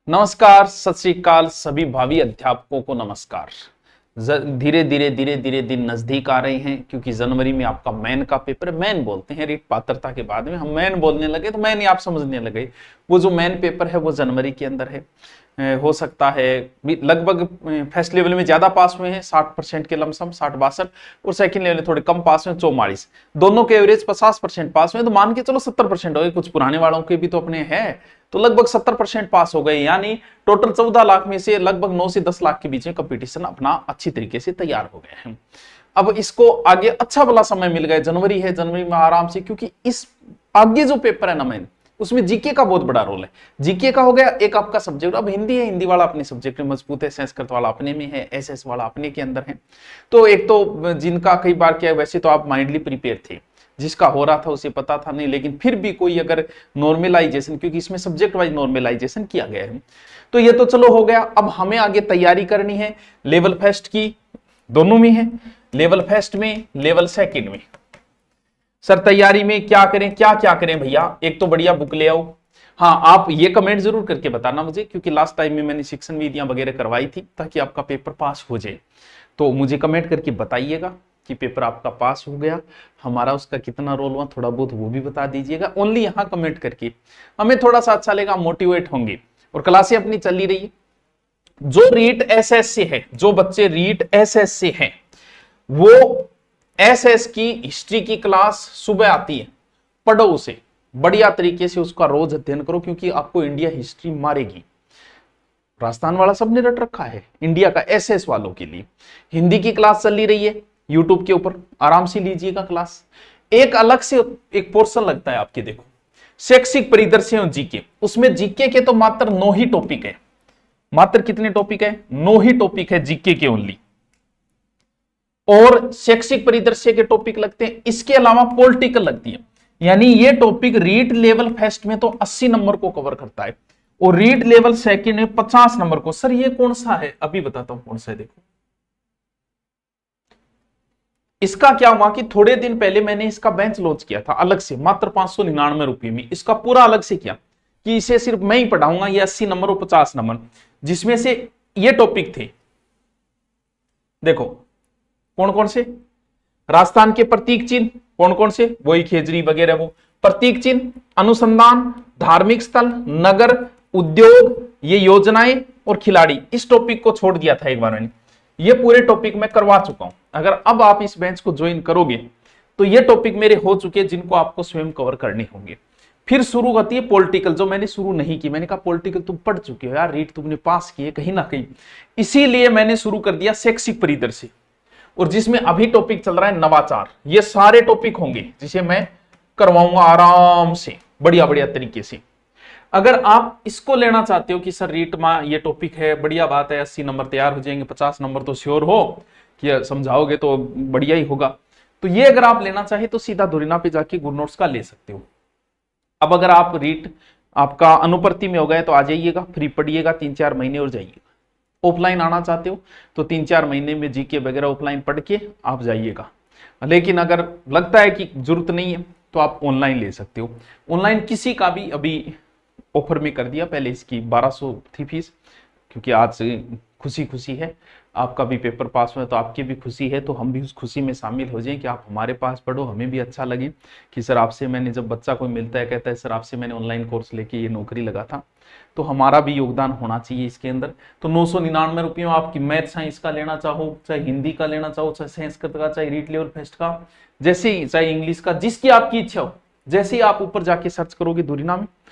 नमस्कार, सत श्री अकाल सभी भावी अध्यापकों को नमस्कार। धीरे धीरे दिन नजदीक आ रहे हैं क्योंकि जनवरी में आपका मैन का पेपर है। मैन बोलते हैं रीट पात्रता के बाद में, हम मैन बोलने लगे तो मैन ही आप समझने लगे। वो जो मैन पेपर है वो जनवरी के अंदर है। हो सकता है लगभग फर्स्ट लेवल में ज्यादा पास हुए हैं 60% के लमसम 60-62, और सेकंड लेवल में थोड़े कम पास हुए 44। दोनों के एवरेज 50% पास हुए तो मान के चलो 70% हो गए। कुछ पुराने वालों के भी तो अपने हैं, तो लगभग 70% पास हो गए। यानी टोटल 14 लाख में से लगभग 9 से 10 लाख के बीच में कंपटीशन अपना अच्छी तरीके से तैयार हो गए हैं। अब इसको आगे अच्छा भला समय मिल गया, जनवरी है, जनवरी में आराम से, क्योंकि इस आगे जो पेपर है ना मैन, उसमें जीके का बहुत बड़ा रोल है। जीके का हो गया एक आपका सब्जेक्ट, अब हिंदी है, हिंदी वाला अपने सब्जेक्ट में मजबूत है, संस्कृत वाला अपने में है, एसएस वाला अपने के अंदर है। तो एक तो जिनका कई बार क्या है, वैसे तो आप माइंडली प्रिपेयर थे, जिसका हो रहा था उसे पता था नहीं, लेकिन फिर भी कोई अगर नॉर्मलाइजेशन, क्योंकि इसमें सब्जेक्ट वाइज नॉर्मलाइजेशन किया गया है, तो ये तो चलो हो गया। अब हमें आगे तैयारी करनी है लेवल फर्स्ट की, दोनों में है, लेवल फर्स्ट में, लेवल सेकंड में। सर तैयारी में क्या करें, क्या क्या करें भैया? एक तो बढ़िया बुक ले आओ। हाँ, आप ये कमेंट जरूर करके बताना मुझे, क्योंकि लास्ट टाइम में मैंने शिक्षण विधियां वगैरह करवाई थी ताकि आपका पेपर पास हो जाए। तो मुझे कमेंट करके बताइएगा कि पेपर आपका पास हो गया, हमारा उसका कितना रोल हुआ, थोड़ा बहुत वो भी बता दीजिएगा। ओनली यहाँ कमेंट करके हमें थोड़ा सा अच्छा लगेगा, मोटिवेट होंगे। और क्लासें अपनी चल ही रही है। जो रीट एसएस से है, जो बच्चे रीट एसएस से हैं, वो एसएस की हिस्ट्री की क्लास सुबह आती है, पढ़ो उसे बढ़िया तरीके से, उसका रोज अध्ययन करो, क्योंकि आपको इंडिया हिस्ट्री मारेगी। राजस्थान वाला सबने रट रखा है, इंडिया का एसएस वालों के लिए हिंदी की क्लास चल रही है यूट्यूब के ऊपर, आराम से लीजिएगा क्लास। एक अलग से एक पोर्शन लगता है आपके, देखो शैक्षिक परिदृश्य और जीके, उसमें जीके के तो मात्र 9 ही टॉपिक है। मात्र कितने टॉपिक है? 9 ही टॉपिक है जीके के ओनली, और शैक्षिक परिदृश्य के टॉपिक लगते हैं। इसके अलावा पॉलिटिकल लगती है। यानी ये टॉपिक रीट लेवल फर्स्ट में तो 80 नंबर को कवर करता है, और रीट लेवल सेकंड में 50 नंबर को। सर ये कौन सा है? अभी बताता हूं कौन सा है। देखो इसका क्या हुआ कि थोड़े दिन पहले मैंने इसका बेंच लॉन्च किया था अलग से, मात्र 599 रुपए में। इसका पूरा अलग से किया कि इसे सिर्फ मैं ही पढ़ाऊंगा, ये 80 नंबर और 50 नंबर, जिसमें से ये टॉपिक थे। देखो कौन कौन से? राजस्थान के प्रतीक चिन्ह, कौन कौन से? वही खेजरी वगैरह, वो प्रतीक चिन्ह, अनुसंधान, धार्मिक स्थल, नगर, उद्योग, ये योजनाएं और खिलाड़ी। इस टॉपिक को छोड़ दिया था एक बार मैंने, ये पूरे टॉपिक मैं करवा चुका हूं। अगर अब आप इस बेंच को ज्वाइन करोगे तो ये टॉपिक मेरे हो चुके हैं, जिनको आपको स्वयं कवर करने होंगे। फिर शुरू होती है पॉलिटिकल, जो मैंने शुरू नहीं की। मैंने कहा पॉलिटिकल तुम पढ़ चुके हो यार, रीट तुमने पास किए कहीं ना कहीं, इसीलिए मैंने शुरू कर दिया शैक्षिक परिदृश्य, और जिसमें अभी टॉपिक चल रहा है नवाचार। ये सारे टॉपिक होंगे जिसे मैं करवाऊंगा आराम से, बढ़िया बढ़िया तरीके से। अगर आप इसको लेना चाहते हो कि सर रीट में ये टॉपिक है, बढ़िया बात है, 80 नंबर तैयार हो जाएंगे, 50 नंबर तो श्योर हो कि समझाओगे तो बढ़िया ही होगा, तो ये अगर आप लेना चाहे तो सीधा धुरीना पे जाके गुड नोट्स का ले सकते हो। अब अगर आप रीट आपका अनुपर्ति में हो गए तो आ जाइएगा, फ्री पढ़िएगा 3-4 महीने और जाइएगा। ऑफलाइन आना चाहते हो तो 3-4 महीने में जीके वगैरह ऑफलाइन पढ़ के आप जाइएगा। लेकिन अगर लगता है कि जरूरत नहीं है तो आप ऑनलाइन ले सकते हो। ऑनलाइन किसी का भी अभी ऑफर में कर दिया, पहले इसकी 1200 थी फीस, क्योंकि आज खुशी खुशी है, आपका भी पेपर पास हुआ तो आपकी भी खुशी है, तो हम भी उस खुशी में शामिल हो जाएं कि आप हमारे पास पढ़ो, हमें भी अच्छा लगे कि सर आपसे मैंने, जब बच्चा कोई मिलता है कहता है सर आपसे मैंने ऑनलाइन कोर्स लेके ये नौकरी लगा था, तो हमारा भी योगदान होना चाहिए इसके अंदर। तो 999 रुपये में आपकी मैथ साइंस का लेना चाहो, चाहे हिंदी का लेना चाहो, चाहे संस्कृत का, चाहे रीट लेवल फर्स्ट का, जैसे ही, चाहे इंग्लिश का, जिसकी आपकी इच्छा हो, जैसे ही आप ऊपर जाके सर्च करोगे धुरीना में